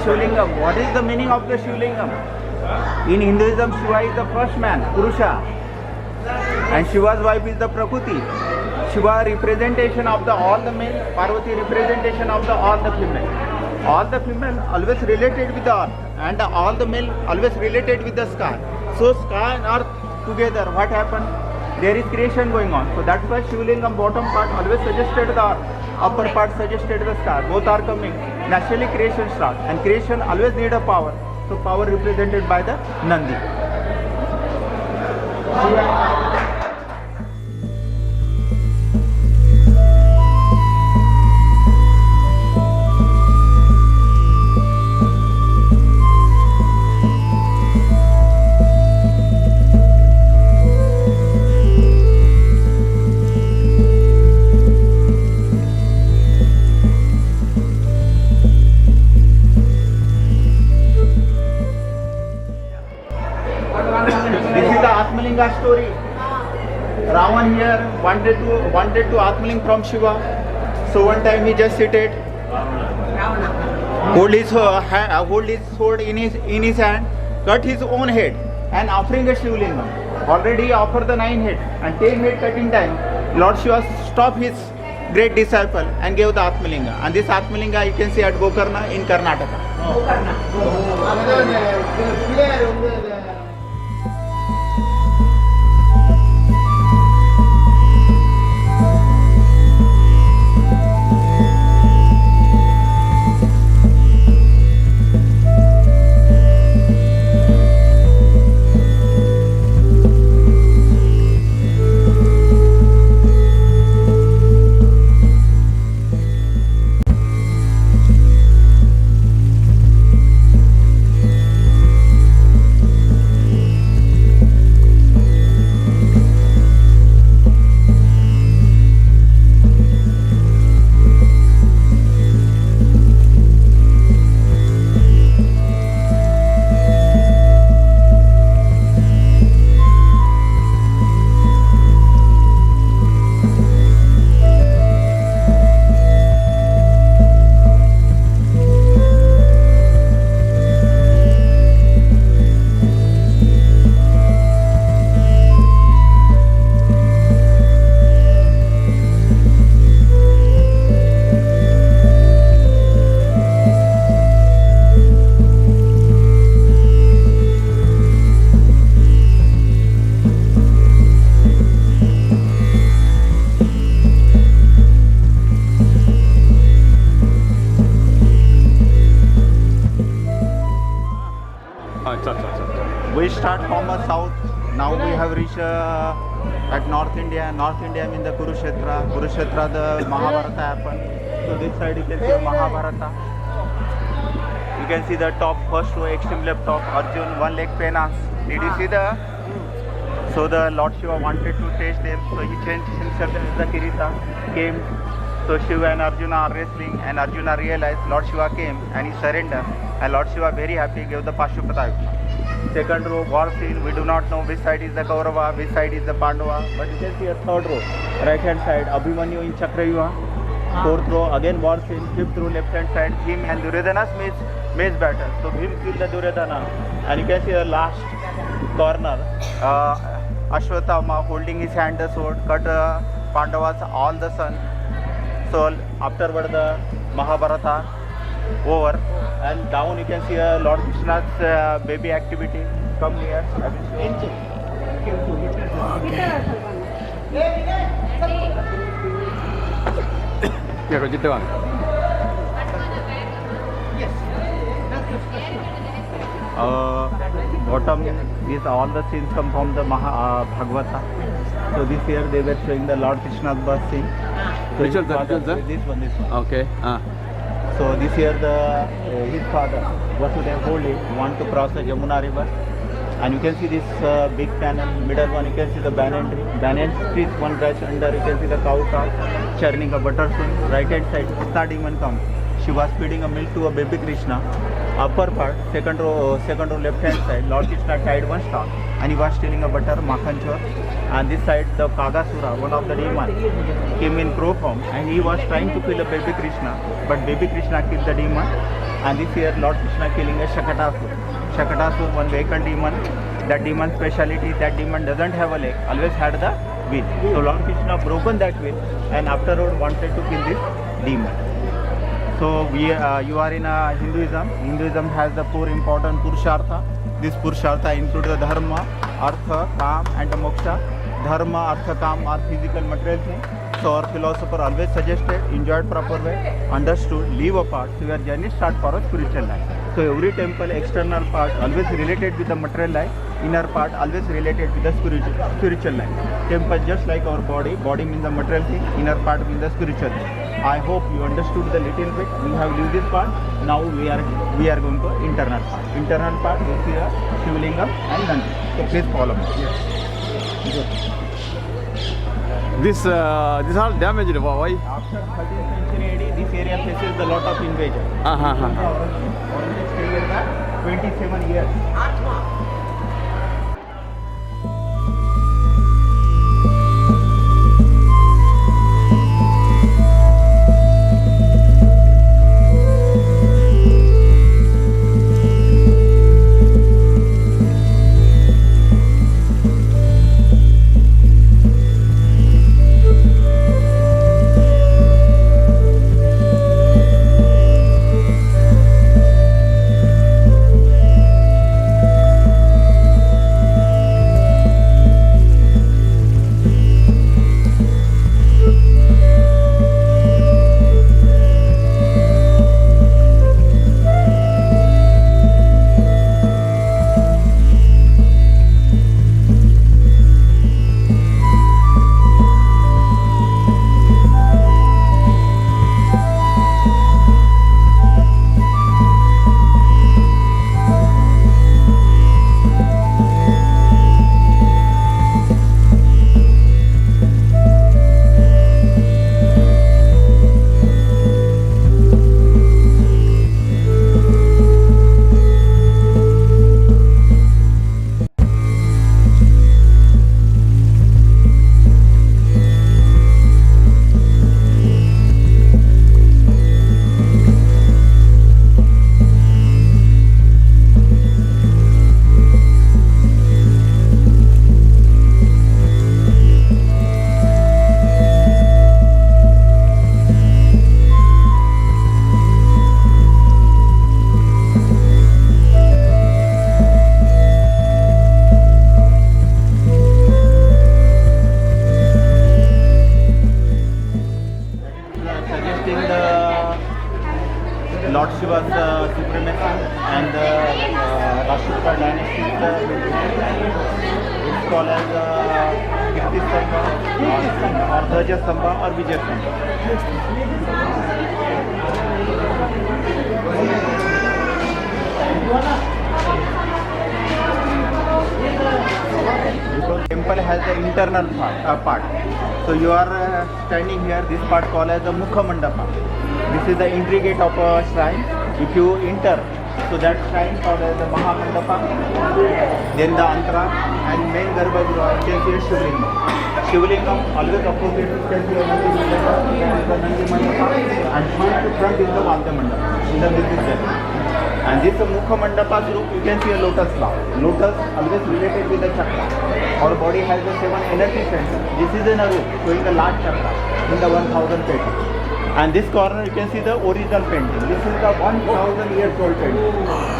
Shivlingam. What is the meaning of the Shivlingam? In Hinduism, Shiva is the first man, Purusha, and Shiva's wife is the Prakriti. Shiva representation of the all the male, Parvati representation of the all the female. All the female always related with the earth, and all the male always related with the sky. So sky and earth together, what happened? There is creation going on. So that's why Shivlingam bottom part always suggested the earth, upper part suggested the sky. Both are coming. Naturally creation starts, and creation always need a power. So power represented by the Nandi. Atmalinga story. Ravan here wanted to Atmaling from Shiva. So one time he just seated, hold his sword in his hand, cut his own head, and offering a Shivlingam. Already offered the 9 head and 10 head cutting time. Lord Shiva stopped his great disciple and gave the Atmalinga. And this Atmalinga you can see at Gokarna in Karnataka. We start from the south. Now we have reached at North India. North India means the Kurukshetra. Kurukshetra, the Mahabharata happened. So this side you can see Mahabharata. You can see the top, first row, extreme left top, Arjun, one leg penas. Did you see the? So the Lord Shiva wanted to taste them. So he changed himself as the Kirita. Came. So Shiva and Arjuna are wrestling, and Arjuna realized Lord Shiva came and he surrendered. And Lord Shiva very happy gave the Pashupata. Second row, war scene. We do not know which side is the Kaurava, which side is the Pandava. But you can see a third row, right hand side, Abhimanyu in Chakrayuha. Fourth row, again war scene. Fifth row, left hand side, Bhim and Duryodhana's mace battle. So Bhim killed the Duryodhana. And you can see the last corner, Ashwatthama holding his hand the sword, cut Pandavas all the sun. So afterward the Mahabharata over, and down you can see Lord Krishna's baby activity. Come here. Bottom is all the scenes come from the Bhagavata. So this year they were showing the Lord Krishna's birth scene. So Which one, this one. Okay. So this year his father Vasudeva Holy want to cross the Jamuna river, and you can see this big panel, middle one you can see the banyan trees, one branch under you can see the cow calf churning a butter swing. Right hand side Krishna demon comes. She was feeding a milk to a baby Krishna. Upper part, second row left hand side, Lord Krishna tied one stalk and he was stealing a butter, makhan chor. And this side the Kagasura, one of the demon, came in crow form and he was trying to kill a baby Krishna, but baby Krishna killed the demon And this year Lord Krishna killing a Shakatasur. Shakatasur, one vehicle demon. That demon speciality, that demon doesn't have a leg, always had the wheel. So Lord Krishna broken that wheel and afterward wanted to kill this demon. So you are in Hinduism. Hinduism has the four important Purushartha. This Purushartha include the Dharma, Artha, Kam and Moksha. Dharma, Artha, Kam are physical material things. So our philosopher always suggested, enjoy it proper way, understood, leave apart, so your journey start for a spiritual life. So every temple, external part always related with the material life, inner part always related with the spiritual life. Temple just like our body means the material thing, inner part means the spiritual thing. I hope you understood the little bit. We have lived this part. Now we are going to internal part. Internal part we see the Shivlingam and Nandi. So please follow me. Yes. This all damaged. Why? After 13th century AD, this area faces a lot of invasion. Almost stay here the 27 years. Lord Shiva's supremacy and the Rashtrakuta dynasty. It's called as Kirti Stambha or Dhwaja Stambha or Vijay Stambha. Because temple has the internal part. So you are standing here, this part called as the Mukha Mandapa. This is the entry gate of a shrine. If you enter, so that shrine called as the Maha Mandapa, then the Antara and main Garbhagriha, you can see a Shivlingam. Shivlingam always opposite, you can see a Nandi Mandapa, that is the Nandi Mandapa, and front is the Valya Mandapa, in the business center. And this Mukha Mandapa's roof, you can see a lotus flower. Lotus always related with the chakra. Our body has the 7 energy centers. This is in a roof showing the large chakra in the 1000 painting. And this corner you can see the original painting. This is the 1000 years old painting.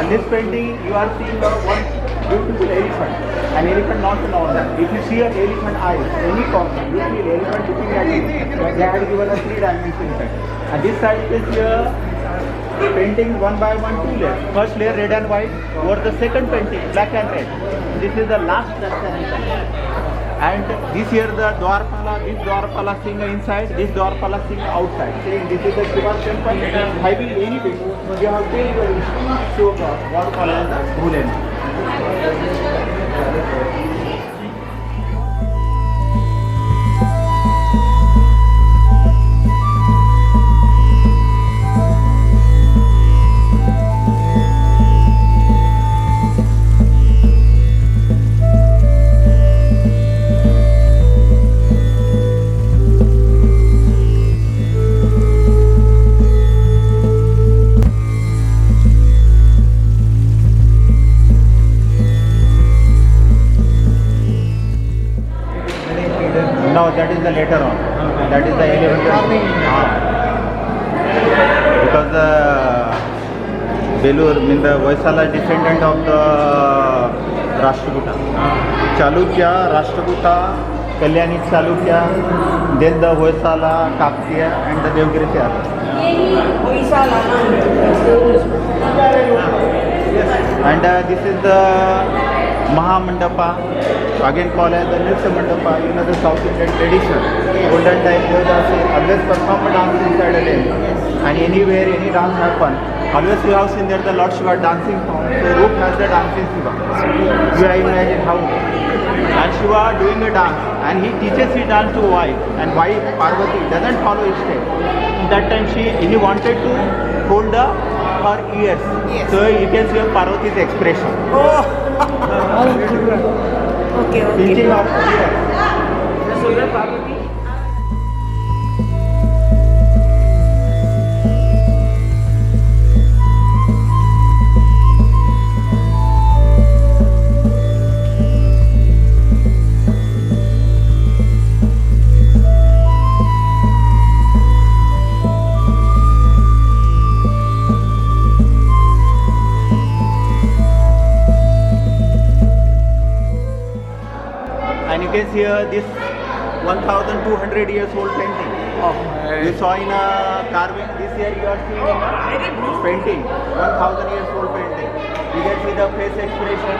And this painting you are seeing one beautiful elephant. An elephant not normal. If you see an elephant eyes, any corner, you see an elephant looking at you. They have given a 3 dimension effect. And this side is here. Painting one by one, 2 layers. First layer red and white, over the second painting black and red. This is the last and this here the Dwarpala, this Dwarpala singer inside, this Dwarpala singer outside. Saying this is the Shiva temple, having any bit, you have to show Dwarpala and the Bhulen. No, that is the later on. That is the 11th. Because Belur means the Vaisala descendant of the Rashtrakuta. Chalukya, Rashtrakuta, Kalyani Chalukya, then the Vaisala, Kaktiya and the Devgiri. And this is the Mahamandapa, again called as the Nritya Mandapa, the South Indian tradition. Golden time, Devdasi always perform a dance inside a temple. And anywhere any dance happen, always you have seen there the Lord Shiva dancing form. So Roop has the dancing Shiva. You imagine how. And Shiva doing a dance, and he teaches his dance to wife, and wife Parvati doesn't follow his step. That time he wanted to hold her ears. Yes. So you can see Parvati's expression. Oh. Okay. Teaching of ears. And you can see here this 1200 years old painting. You saw in a carving, this year you are seeing in a painting, 1000 years old painting. You can see the face expression,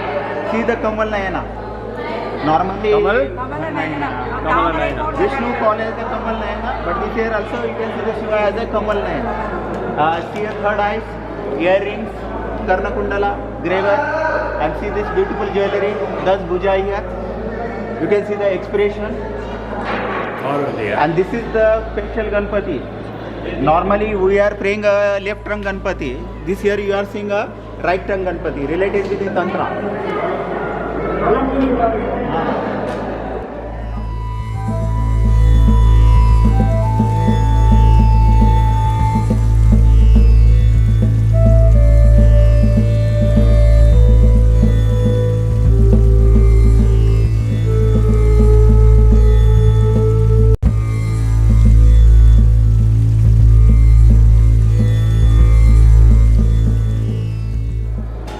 see the Kamal Nayana. Normally, Kamal Nayana. Vishnu called as the Kamal Nayana, but this year also you can see the Shiva as a Kamal Nayana. See a third eyes, earrings, Karna Kundala, graver, and see this beautiful jewelry, thus Bhuja here. You can see the expression. And this is the special Ganpati. Normally we are praying a left tongue Ganpati. This year you are seeing a right tongue Ganpati related with the Tantra.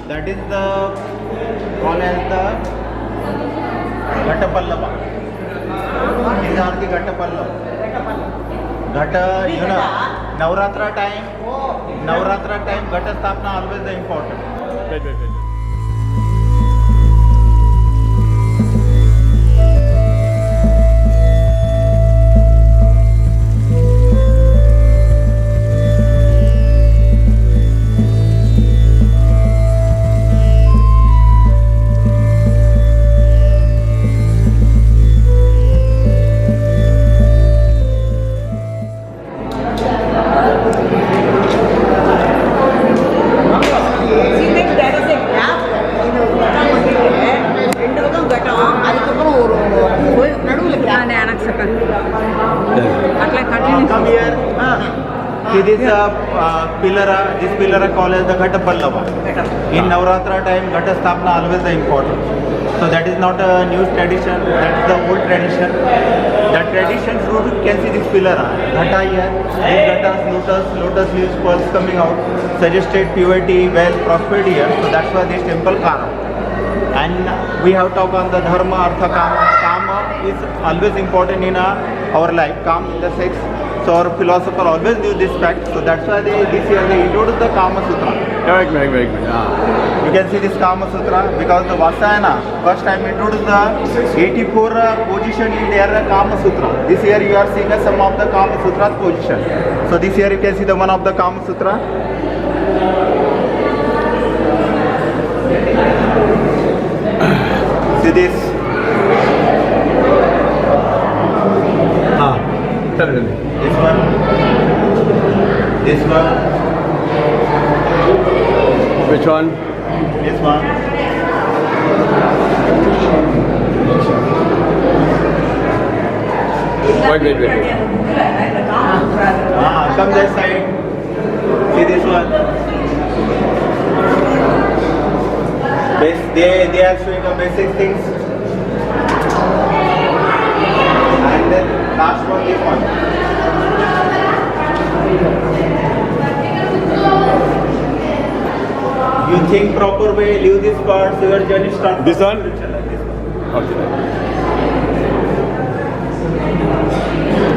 That is the called as the Ghatapallava. These are the Ghatapallava. Ghata, you know, Navratra time, Ghata Sthapana always the important. Wait. Come here. See this pillar called as the Ghatapallava. In Navratra time, Ghata Sthapana always the important. So that is not a new tradition, that is the old tradition. The tradition fruit, you can see this pillar. Ghata here, these Ghatas, lotus leaves, pearls coming out, suggested purity, wealth, prosperity here. So that's why this temple carved. And we have talked on the Dharma, Artha, Kama. Kama is always important in our life. Kama in the sex. So our philosopher always knew this fact. So that's why this year they introduced the Kama Sutra. You can see this Kama Sutra because the Vasayana first time introduced the 84 position in their Kama Sutra. This year you are seeing some of the Kama Sutra's position. So this year you can see the one of the Kama Sutra. See this. This one. This one. Which one? This one. Wait. Come this side. See this one. They are showing the basic things. And think proper way, leave these parts, your journey start. This one? Okay.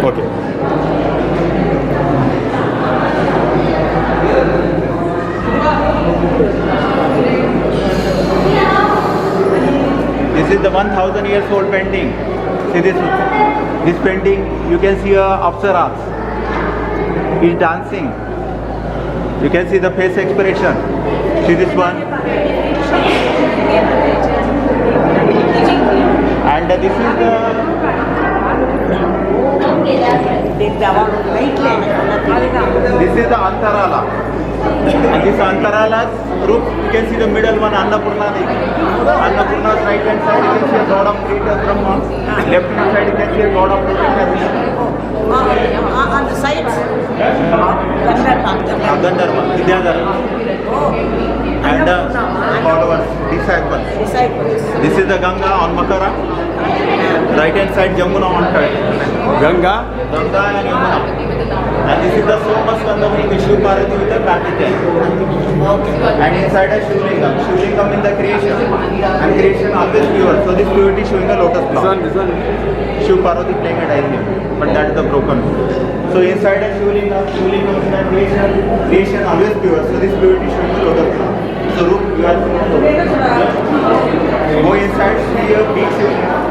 Okay. This is the 1000 years old painting. See this painting, you can see a Apsaras. He's dancing. You can see the face expression. See this one. And this is the Antarala. And this Antarala's roof, you can see the middle one, Annapurna Devi. Annapurna's right hand side, you can see a god of creator Brahma. Left hand side, you can see a god of protector Vishnu. On the sides, Gandharva, Vidyadhara. And followers, disciples. This is the Ganga on Makara. Right hand side, Jamuna on third. Ganga. Ganga and Yamuna. And this is the Somaskanda with Shiv Parvati with the Kartikeya. And inside a Shivlingam. Shivlingam in the creation. And creation always pure. So this purity is showing a lotus flower. This one. Shiv Parvati playing a diadem. But that is the broken. So inside a Shivlingam in the creation always pure. So this purity is showing a lotus flower. So look, you are go inside, see a big Shivlingam.